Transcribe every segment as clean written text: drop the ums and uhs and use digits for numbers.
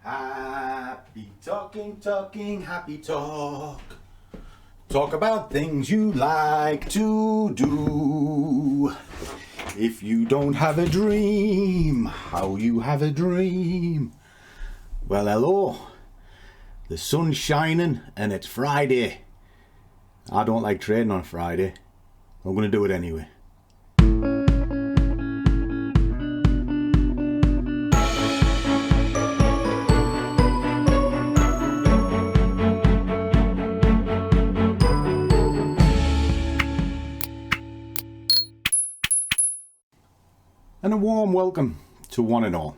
Happy talking, happy talk. Talk about things you like to do. If you don't have a dream, how you have a dream? Well, hello. The sun's shining and it's Friday. I don't like trading on Friday. I'm going to do it anyway. And a warm welcome to one and all.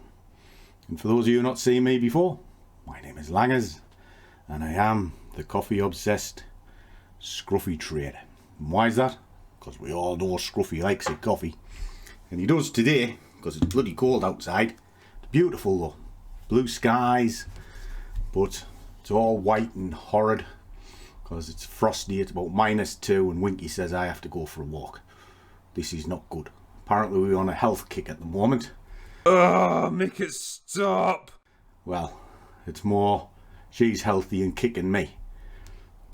And for those of you who not seen me before, my name is Langers and I am the coffee obsessed Scruffy trader. And why is that? Because we all know Scruffy likes a coffee. And he does today because it's bloody cold outside. It's beautiful though. Blue skies, but it's all white and horrid because it's frosty. It's about -2 and Winky says I have to go for a walk. This is not good. Apparently we're on a health kick at the moment. Make it stop. Well, it's more she's healthy and kicking me.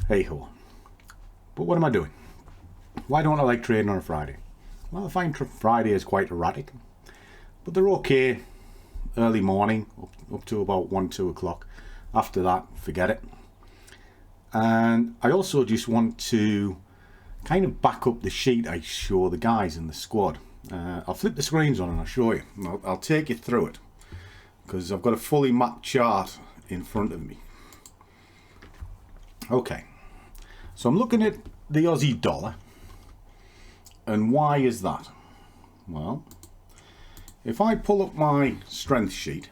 Hey ho. But what am I doing? Why don't I like trading on a Friday? Well, I find Friday is quite erratic. But they're okay early morning, up to about 1-2 o'clock. After that, forget it. And I also just want to kind of back up the sheet I show the guys in the squad. I'll flip the screens on and I'll show you. I'll take you through it because I've got a fully mapped chart in front of me. Okay, so I'm looking at the Aussie dollar, and why is that? Well, if I pull up my strength sheet,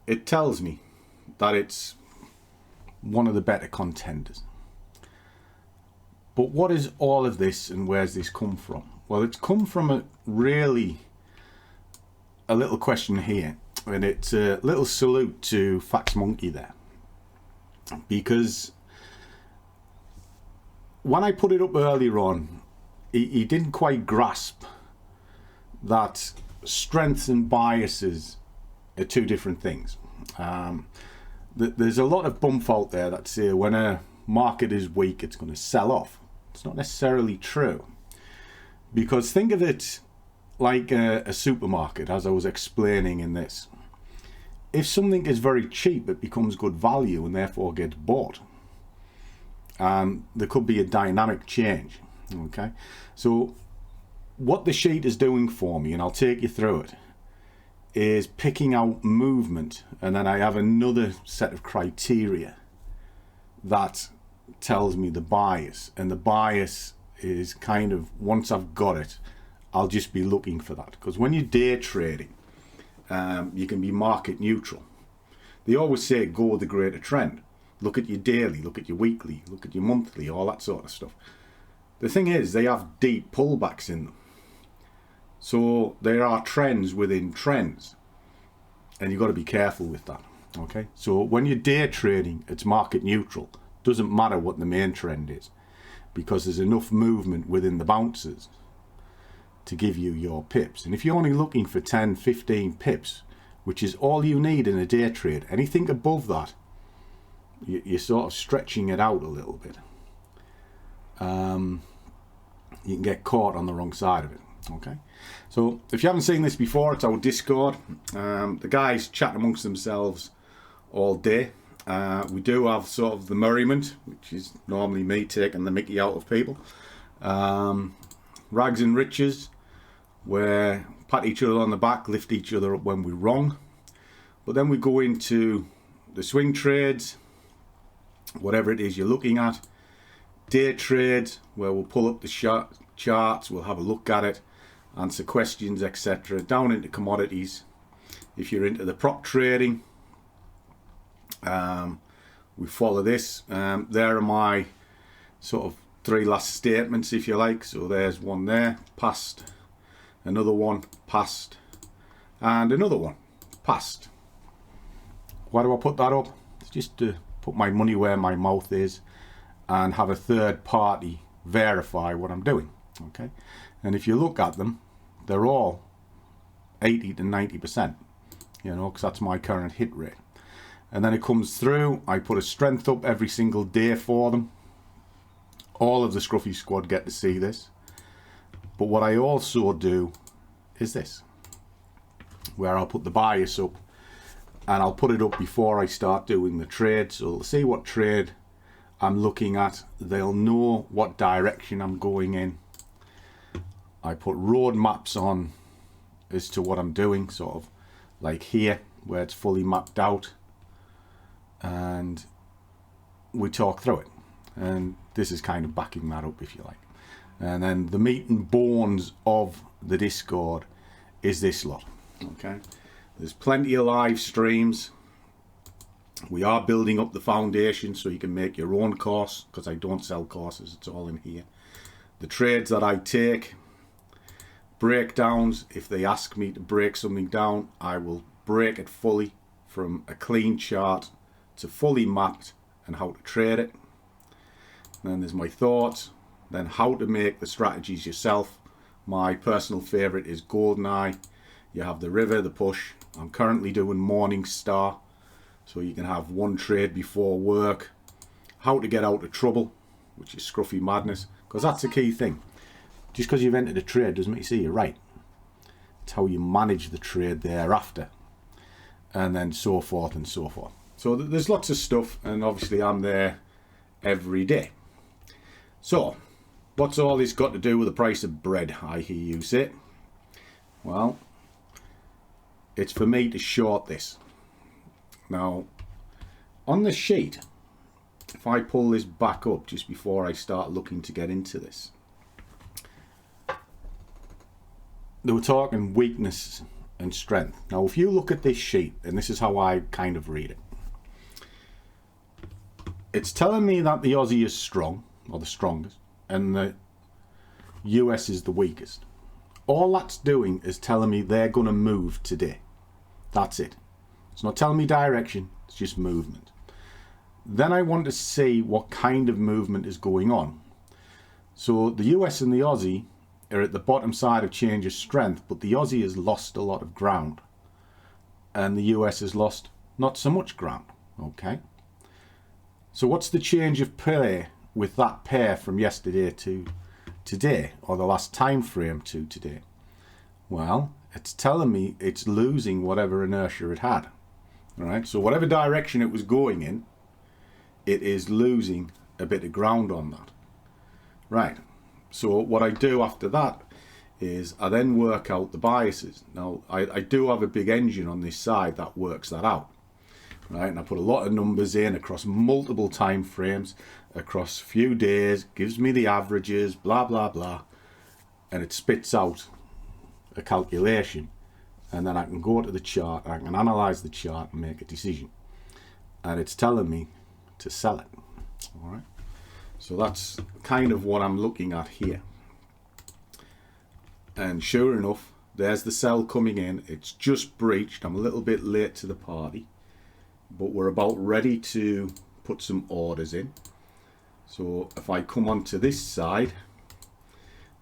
it tells me that it's one of the better contenders. But what is all of this and where's this come from? Well, it's come from a little question here, and it's a little salute to Fax Monkey there, because when I put it up earlier on, he didn't quite grasp that strengths and biases are two different things. There's a lot of bump out there that say when a market is weak, it's going to sell off. It's not necessarily true, because think of it like a supermarket, as I was explaining in this. If something is very cheap, it becomes good value and therefore gets bought. There could be a dynamic change. Okay, so what the sheet is doing for me, and I'll take you through it, is picking out movement, and then I have another set of criteria that tells me the bias, and the bias is kind of, once I've got it, I'll just be looking for that, because when you're day trading, you can be market neutral. They always say go with the greater trend. Look at your daily, look at your weekly, look at your monthly, all that sort of stuff. The thing is, they have deep pullbacks in them, so there are trends within trends, and you've got to be careful with that. Okay, so when you're day trading, it's market neutral. Doesn't matter what the main trend is, because there's enough movement within the bounces to give you your pips. And if you're only looking for 10-15 pips, which is all you need in a day trade, anything above that, you're sort of stretching it out a little bit. You can get caught on the wrong side of it. Okay, so if you haven't seen this before, it's our Discord. The guys chat amongst themselves all day. We do have sort of the merriment, which is normally me taking the mickey out of people. Rags and riches, where pat each other on the back, lift each other up when we're wrong. But then we go into the swing trades, whatever it is you're looking at. Day trades, where we'll pull up the charts, we'll have a look at it, answer questions, etc. Down into commodities. If you're into the prop trading, we follow this. There are my sort of 3 last statements, if you like. So there's one there, past, another one, past, and another one, past. Why do I put that up? It's just to put my money where my mouth is and have a third party verify what I'm doing. Okay, and if you look at them, they're all 80 to 90%, you know, because that's my current hit rate. And then it comes through, I put a strength up every single day for them. All of the Scruffy squad get to see this. But what I also do is this, where I'll put the bias up, and I'll put it up before I start doing the trade, so they'll see what trade I'm looking at. They'll know what direction I'm going in. I put road maps on as to what I'm doing, sort of like here, where it's fully mapped out, and we talk through it. And this is kind of backing that up, if you like. And then the meat and bones of the Discord is this lot. Okay, there's plenty of live streams. We are building up the foundation so you can make your own course, because I don't sell courses, it's all in here. The trades that I take, breakdowns, if they ask me to break something down, I will break it fully from a clean chart to fully mapped and how to trade it. And then there's my thoughts, then how to make the strategies yourself. My personal favorite is GoldenEye. You have the river, the push. I'm currently doing Morning Star, so you can have one trade before work. How to get out of trouble, which is Scruffy Madness, because that's the key thing. Just because you've entered a trade doesn't make you see you're right. It's how you manage the trade thereafter, and then so forth and so forth. So there's lots of stuff, and obviously I'm there every day. So what's all this got to do with the price of bread, I hear you say? Well, it's for me to short this. Now, on the sheet, if I pull this back up just before I start looking to get into this, they were talking weakness and strength. Now, if you look at this sheet, and this is how I kind of read it, it's telling me that the Aussie is strong, or the strongest, and the US is the weakest. All that's doing is telling me they're going to move today. That's it. It's not telling me direction, it's just movement. Then I want to see what kind of movement is going on. So the US and the Aussie are at the bottom side of change of strength, but the Aussie has lost a lot of ground, and the US has lost not so much ground. Okay. So what's the change of play with that pair from yesterday to today, or the last time frame to today? Well, it's telling me it's losing whatever inertia it had. All right, so whatever direction it was going in, it is losing a bit of ground on that. Right, so what I do after that is I then work out the biases. Now, I do have a big engine on this side that works that out. Right, and I put a lot of numbers in across multiple time frames, across a few days, gives me the averages, blah, blah, blah, and it spits out a calculation, and then I can go to the chart, I can analyze the chart and make a decision, and it's telling me to sell it. All right, so that's kind of what I'm looking at here, and sure enough, there's the sell coming in. It's just breached. I'm a little bit late to the party, but we're about ready to put some orders in. So if I come onto this side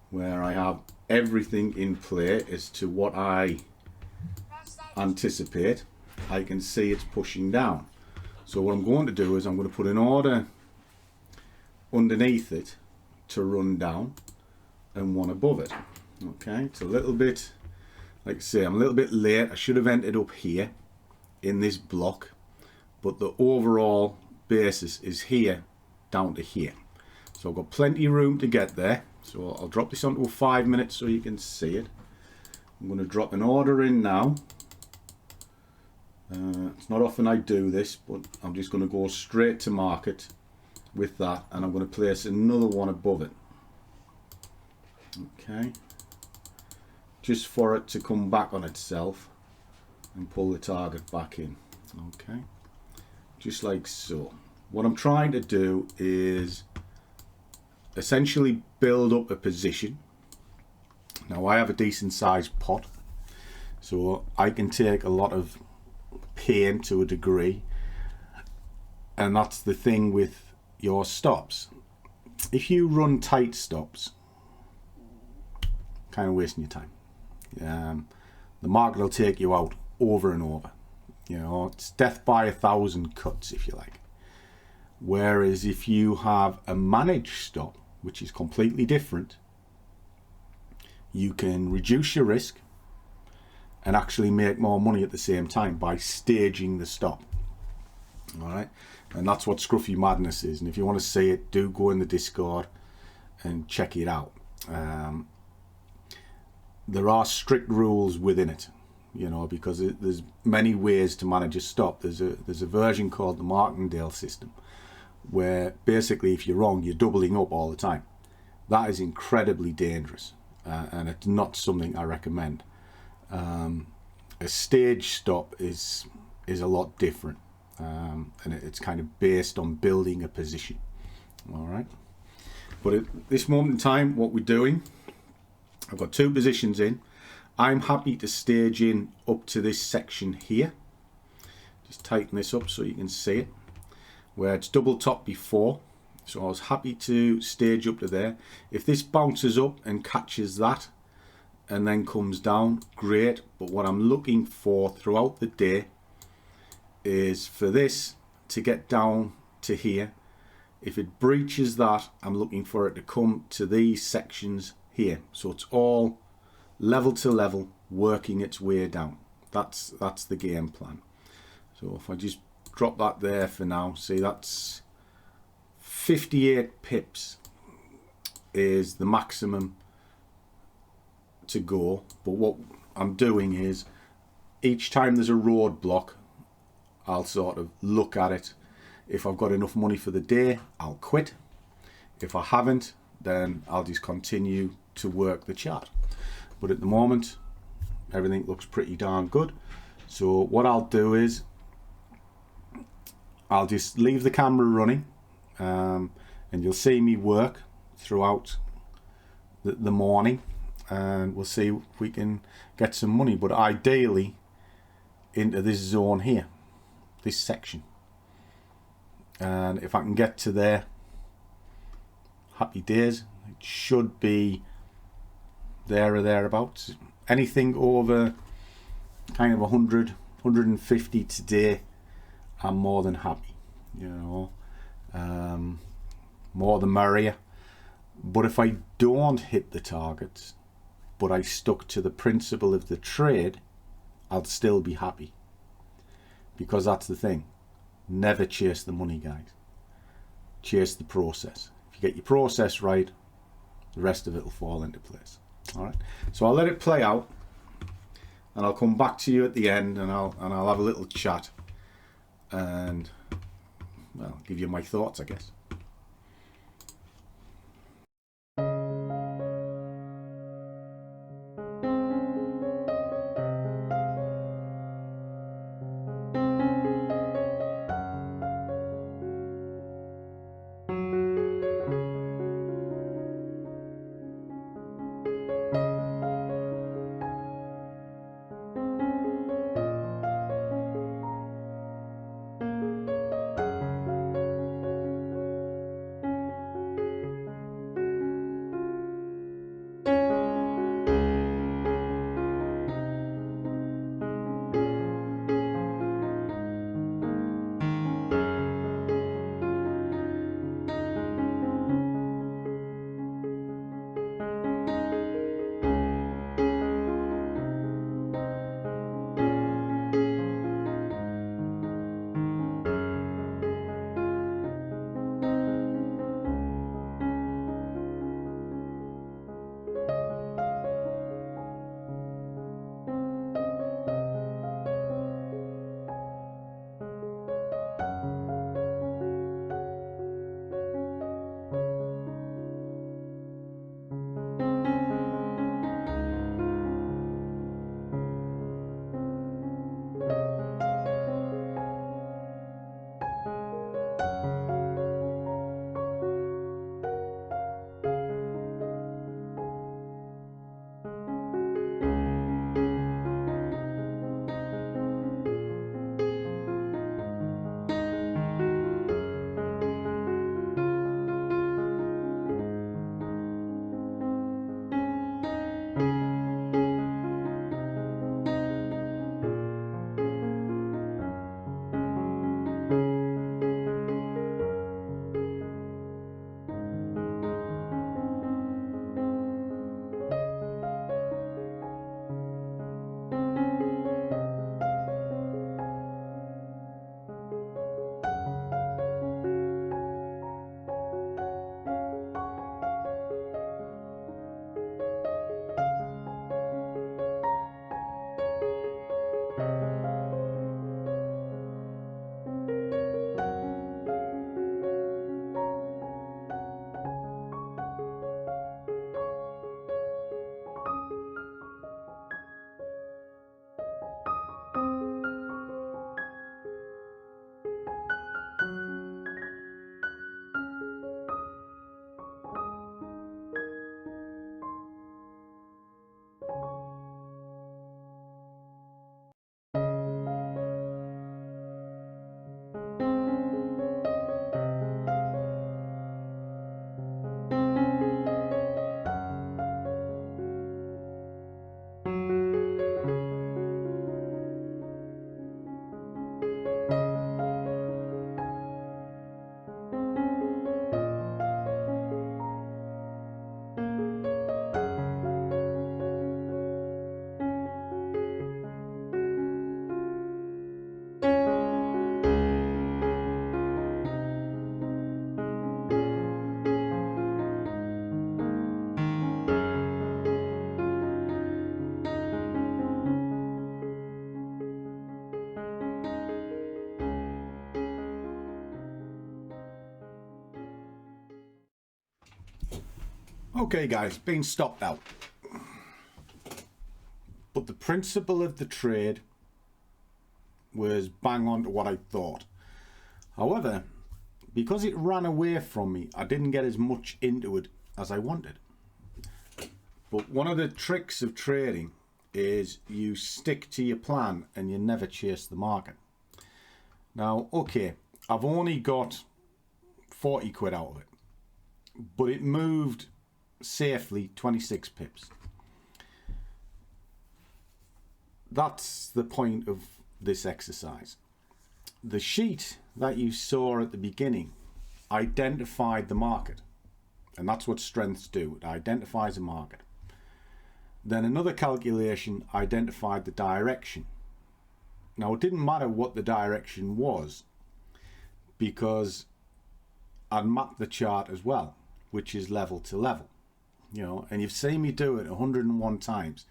where I have everything in play as to what I anticipate, I can see it's pushing down. So what I'm going to do is I'm going to put an order underneath it to run down and one above it. Okay, it's a little bit, like I say, I'm a little bit late. I should have entered up here in this block, but the overall basis is here down to here. So I've got plenty of room to get there. So I'll drop this onto a 5 minutes so you can see it. I'm going to drop an order in now. It's not often I do this, but I'm just going to go straight to market with that, and I'm going to place another one above it. Okay, just for it to come back on itself and pull the target back in. Okay, just like so. What I'm trying to do is essentially build up a position. Now I have a decent sized pot, so I can take a lot of pain to a degree, and that's the thing with your stops. If you run tight stops, kind of wasting your time. the market will take you out over and over. You know, it's death by 1,000 cuts, if you like. Whereas if you have a managed stop, which is completely different, you can reduce your risk and actually make more money at the same time by staging the stop. All right, and that's what Scruffy Madness is. And if you want to see it, do go in the Discord and check it out. There are strict rules within it, you know, because there's many ways to manage a stop. There's a version called the Martingale system, where basically if you're wrong, you're doubling up all the time. That is incredibly dangerous, and it's not something I recommend. A stage stop is a lot different, and it's kind of based on building a position. All right, but at this moment in time, what we're doing, I've got 2 positions in. I'm happy to stage in up to this section here. Just tighten this up so you can see it, where it's double top before. So I was happy to stage up to there. If this bounces up and catches that and then comes down, great. But what I'm looking for throughout the day is for this to get down to here. If it breaches that, I'm looking for it to come to these sections here. So it's all level to level, working its way down. That's the game plan. So if I just drop that there for now, see, that's 58 pips is the maximum to go. But what I'm doing is each time there's a roadblock, I'll sort of look at it. If I've got enough money for the day, I'll quit. If I haven't, then I'll just continue to work the chart. But at the moment, everything looks pretty darn good. So what I'll do is I'll just leave the camera running, and you'll see me work throughout the morning, and we'll see if we can get some money, but ideally into this zone here, this section. And if I can get to there, happy days. It should be there or thereabouts. Anything over kind of 100, 150 today, I'm more than happy, you know. More the merrier. But if I don't hit the targets, but I stuck to the principle of the trade, I'll still be happy. Because that's the thing. Never chase the money, guys. Chase the process. If you get your process right, the rest of it will fall into place. All right. So I'll let it play out, and I'll come back to you at the end, and I'll have a little chat, and well, give you my thoughts, I guess. Okay guys, been stopped out. But the principle of the trade was bang on to what I thought. However, because it ran away from me, I didn't get as much into it as I wanted. But one of the tricks of trading is you stick to your plan and you never chase the market. Now, okay, I've only got 40 quid out of it, but it moved safely 26 pips. That's the point of this exercise. The sheet that you saw at the beginning identified the market, and that's what strengths do. It identifies a market. Then another calculation identified the direction. Now it didn't matter what the direction was because I'd mapped the chart as well, which is level to level, you know, and you've seen me do it 101 times.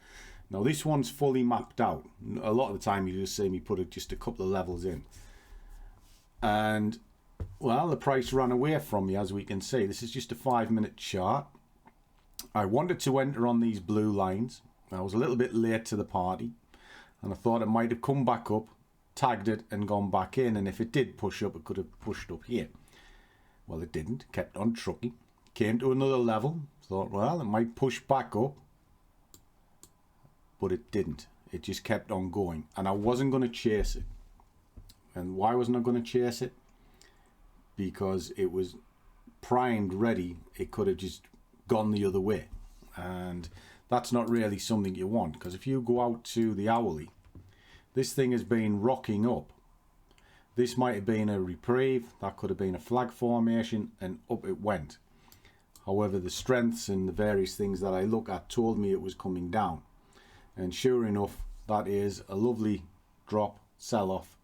Now this one's fully mapped out. A lot of the time you just see me put just a couple of levels in. And well, the price ran away from me, as we can see. This is just a 5-minute chart. I wanted to enter on these blue lines. I was a little bit late to the party and I thought it might have come back up, tagged it and gone back in, and if it did push up, it could have pushed up here. Well, it didn't, kept on trucking. Came to another level, thought, well, it might push back up, but it didn't. It just kept on going, and I wasn't going to chase it. And why wasn't I going to chase it? Because it was primed, ready. It could have just gone the other way, and that's not really something you want, because if you go out to the hourly, this thing has been rocking up. This might have been a reprieve, that could have been a flag formation, and up it went. However, the strengths and the various things that I look at told me it was coming down, and sure enough, that is a lovely drop, sell off,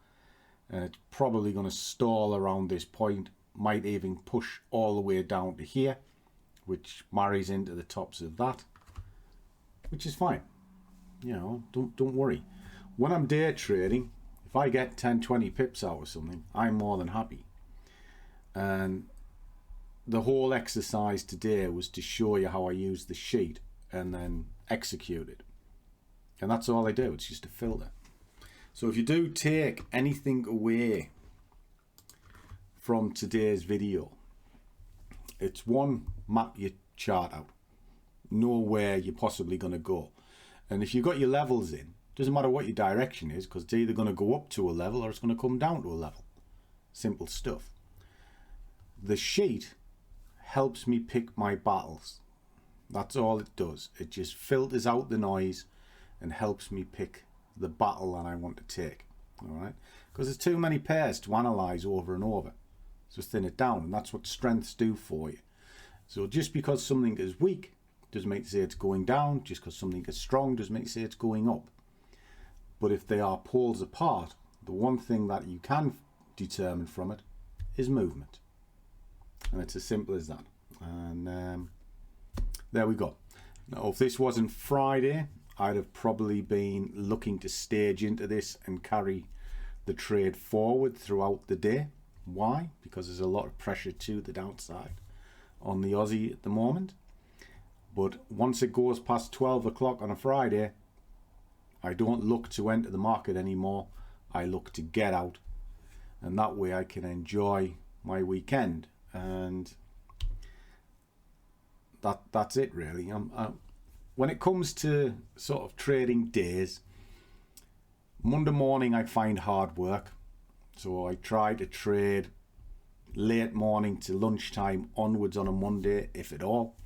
and it's probably going to stall around this point, might even push all the way down to here, which marries into the tops of that, which is fine. You know, don't worry. When I'm day trading, if I get 10-20 pips out of something, I'm more than happy. And the whole exercise today was to show you how I use the sheet and then execute it. And that's all I do. It's just a filter. So if you do take anything away from today's video, it's one, map your chart out, know where you're possibly going to go, and if you've got your levels in, doesn't matter what your direction is, because it's either going to go up to a level or it's going to come down to a level. Simple stuff. The sheet helps me pick my battles. That's all it does. It just filters out the noise and helps me pick the battle that I want to take. All right, because there's too many pairs to analyze over and over. So thin it down, and that's what strengths do for you. So just because something is weak doesn't make you say it's going down. Just because something is strong doesn't make you say it's going up. But if they are poles apart, the one thing that you can determine from it is movement. And it's as simple as that. And there we go. Now, if this wasn't Friday, I'd have probably been looking to stage into this and carry the trade forward throughout the day. Why? Because there's a lot of pressure to the downside on the Aussie at the moment. But once it goes past 12 o'clock on a Friday, I don't look to enter the market anymore. I look to get out, and that way I can enjoy my weekend. And that's it really. When it comes to sort of trading days, Monday morning I find hard work, so I try to trade late morning to lunchtime onwards on a Monday, if at all.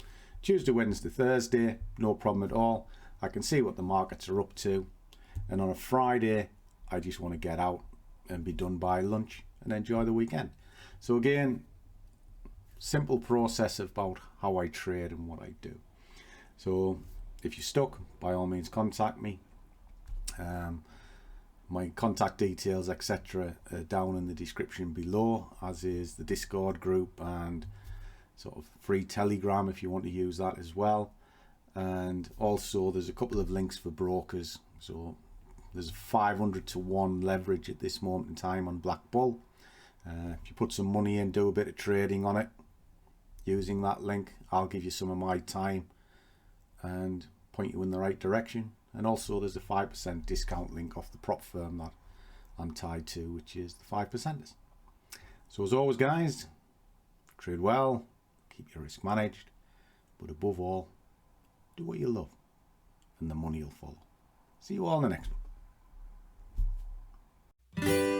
Tuesday, Wednesday, Thursday, no problem at all. I can see what the markets are up to, and on a Friday I just want to get out and be done by lunch and enjoy the weekend. So again, simple process about how I trade and what I do. So if you're stuck, by all means contact me. My contact details, etc., are down in the description below, as is the Discord group and sort of free Telegram if you want to use that as well. And also there's a couple of links for brokers. So there's 500 to 1 leverage at this moment in time on BlackBull. If you put some money in, do a bit of trading on it, using that link, I'll give you some of my time and point you in the right direction. And also there's a 5% discount link off the prop firm that I'm tied to, which is the 5%ers. So as always, guys, trade well, keep your risk managed, but above all, do what you love and the money will follow. See you all in the next one.